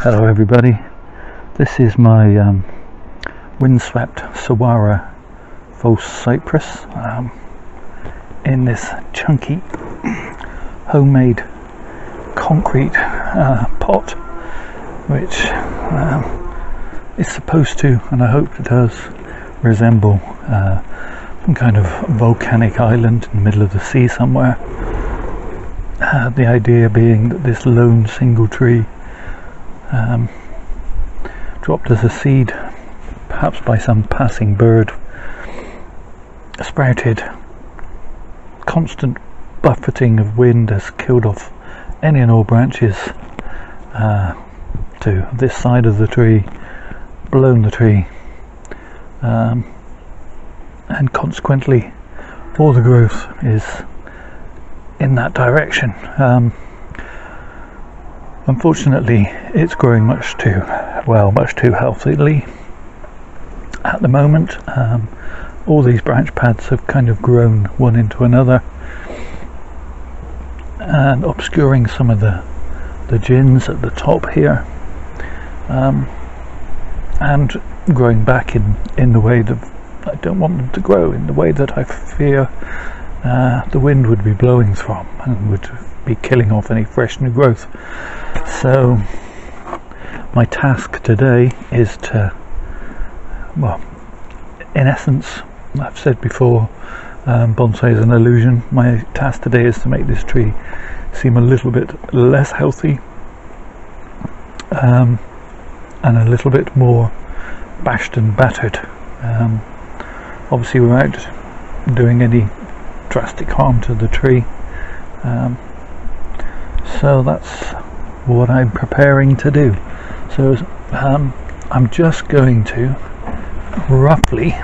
Hello everybody, this is my Windswept Sawara false Cypress in this chunky homemade concrete pot, which is supposed to, and I hope it does, resemble some kind of volcanic island in the middle of the sea somewhere. The idea being that this lone single tree dropped as a seed, perhaps by some passing bird, sprouted. Constant buffeting of wind has killed off any and all branches to this side of the tree, blown the tree, and consequently all the growth is in that direction. Unfortunately, it's growing much too healthily at the moment. All these branch pads have kind of grown one into another and obscuring some of the gins at the top here, and growing back in the way that I don't want them to grow, in the way that I fear the wind would be blowing from and would be killing off any fresh new growth. So my task today is to, well, in essence, I've said before, bonsai is an illusion. My task today is to make this tree seem a little bit less healthy and a little bit more bashed and battered, obviously without doing any drastic harm to the tree. So that's what I'm preparing to do. So I'm just going to roughly,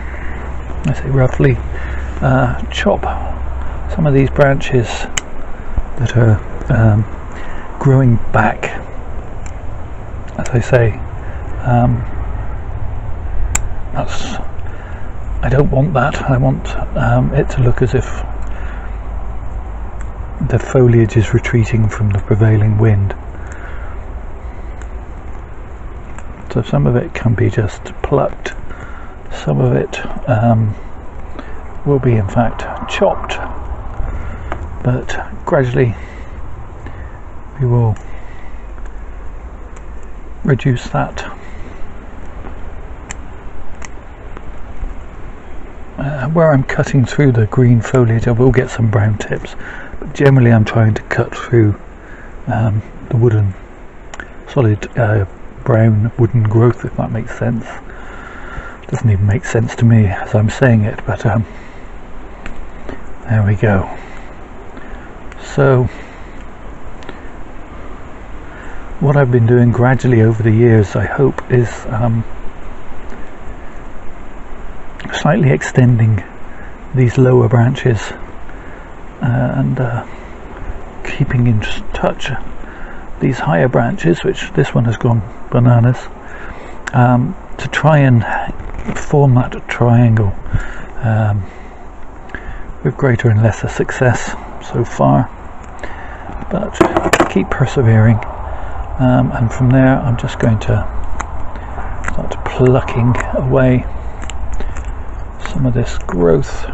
chop some of these branches that are growing back. As I say, I don't want that. I want it to look as if the foliage is retreating from the prevailing wind. So some of it can be just plucked, some of it will be in fact chopped, but gradually we will reduce that. Where I'm cutting through the green foliage I will get some brown tips, but generally I'm trying to cut through the wooden, solid brown wooden growth, if that makes sense. Doesn't even make sense to me as I'm saying it, but there we go. So what I've been doing gradually over the years, I hope, is slightly extending these lower branches and keeping in touch these higher branches, which this one has gone bananas, to try and form that triangle, with greater and lesser success so far, but keep persevering, and from there I'm just going to start plucking away some of this growth.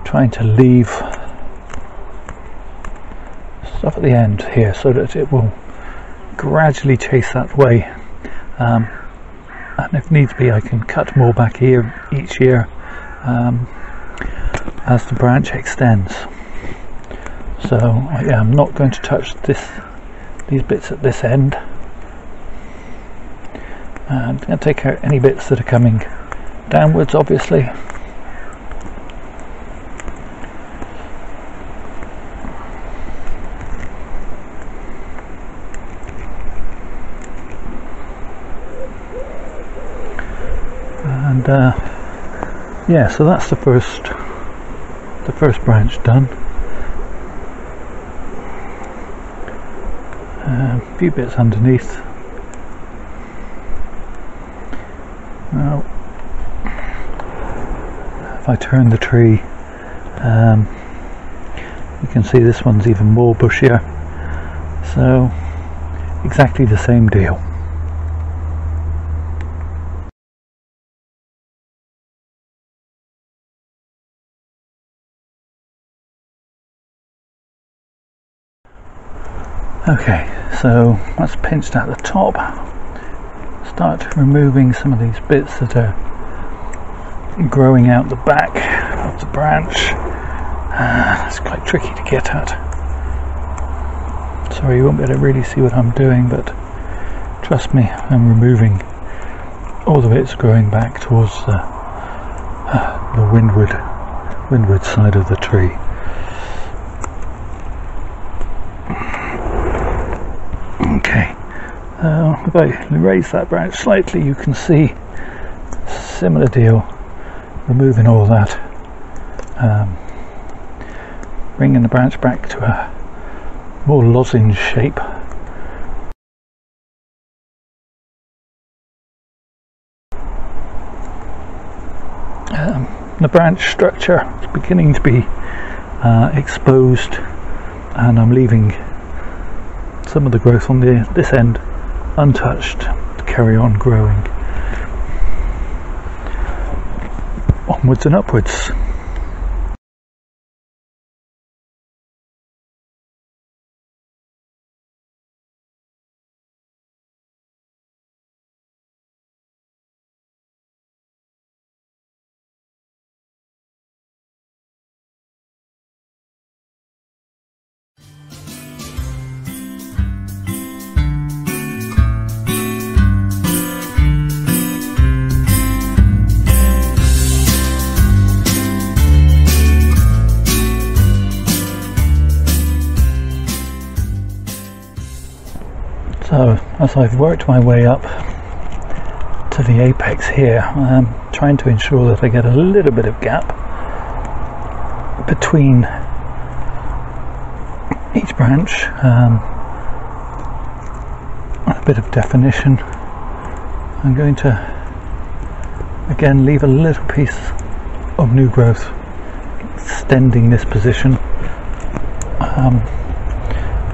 Trying to leave stuff at the end here so that it will gradually chase that way, and if needs be I can cut more back here each year as the branch extends. So I am not going to touch these bits at this end, and I'm going to take out any bits that are coming downwards, obviously. And yeah, so that's the first branch done. A few bits underneath. Now, if I turn the tree, you can see this one's even more bushier. So, exactly the same deal. Okay, so that's pinched at the top. Start removing some of these bits that are growing out the back of the branch. It's quite tricky to get at. Sorry, you won't be able to really see what I'm doing, but trust me, I'm removing all the bits growing back towards the windward side of the tree. Okay, if I raise that branch slightly, you can see similar deal, removing all that, bringing the branch back to a more lozenge shape. The branch structure is beginning to be exposed, and I'm leaving some of the growth on this end untouched to carry on growing. Onwards and upwards. So, as I've worked my way up to the apex here, I'm trying to ensure that I get a little bit of gap between each branch, a bit of definition. I'm going to again leave a little piece of new growth extending this position,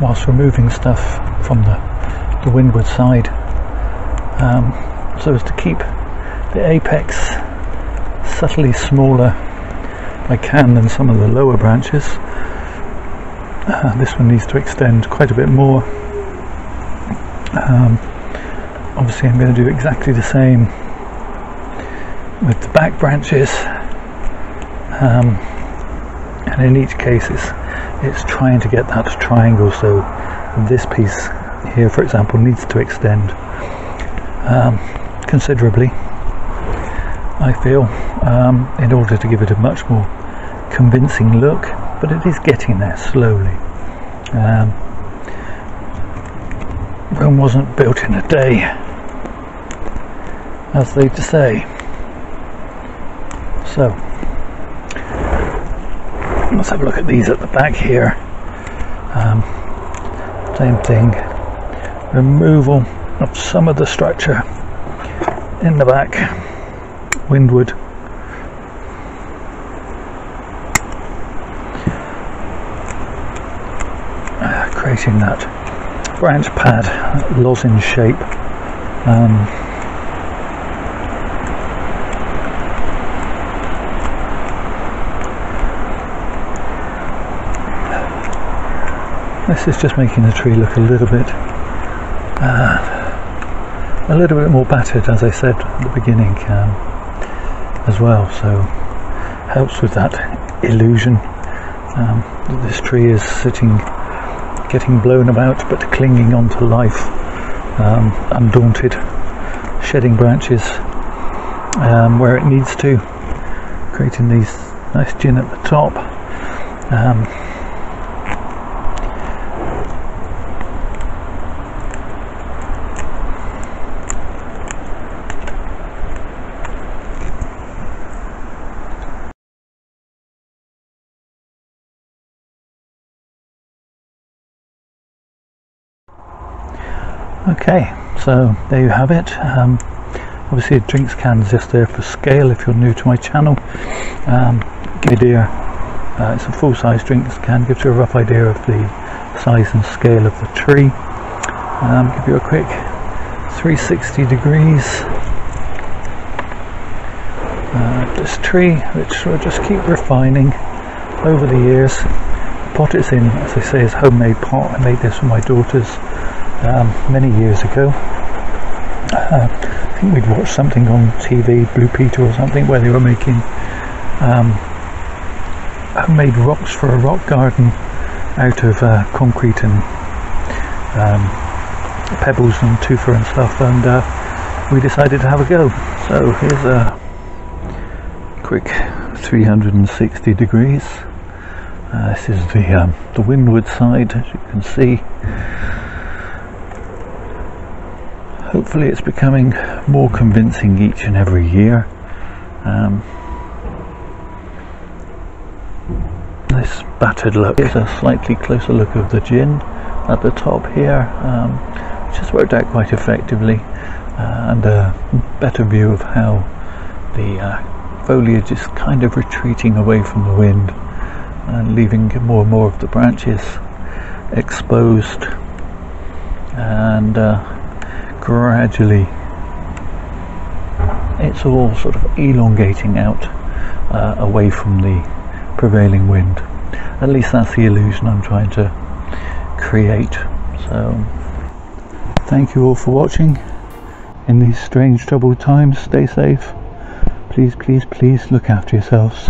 whilst removing stuff from the windward side, so as to keep the apex subtly smaller if I can than some of the lower branches. This one needs to extend quite a bit more. Obviously I'm going to do exactly the same with the back branches, and in each case it's trying to get that triangle, so this piece here, for example, needs to extend considerably, I feel, in order to give it a much more convincing look, but it is getting there slowly. Rome wasn't built in a day, as they say. So let's have a look at these at the back here. Same thing, removal of some of the structure in the back, windward. Creating that branch pad, lozenge shape. This is just making the tree look a little bit more battered, as I said at the beginning, as well, so helps with that illusion that this tree is sitting, getting blown about but clinging on to life, undaunted, shedding branches where it needs to, creating these nice gin at the top. Okay, so there you have it. Obviously a drinks can is just there for scale if you're new to my channel. Give you it's a full-size drinks can, gives you a rough idea of the size and scale of the tree. Give you a quick 360 degrees. This tree, which we'll just keep refining over the years. The pot it's in, as I say, is a homemade pot. I made this for my daughters many years ago. I think we'd watched something on TV, Blue Peter or something, where they were making homemade rocks for a rock garden out of concrete and pebbles and tufa and stuff, and we decided to have a go. So here's a quick 360 degrees. This is the windward side, as you can see. Hopefully it's becoming more convincing each and every year. This battered look is a slightly closer look of the gin at the top here, which has worked out quite effectively, and a better view of how the foliage is kind of retreating away from the wind and leaving more and more of the branches exposed, and gradually it's all sort of elongating out away from the prevailing wind. At least that's the illusion I'm trying to create. So thank you all for watching in these strange troubled times. Stay safe. Please, please, please look after yourselves.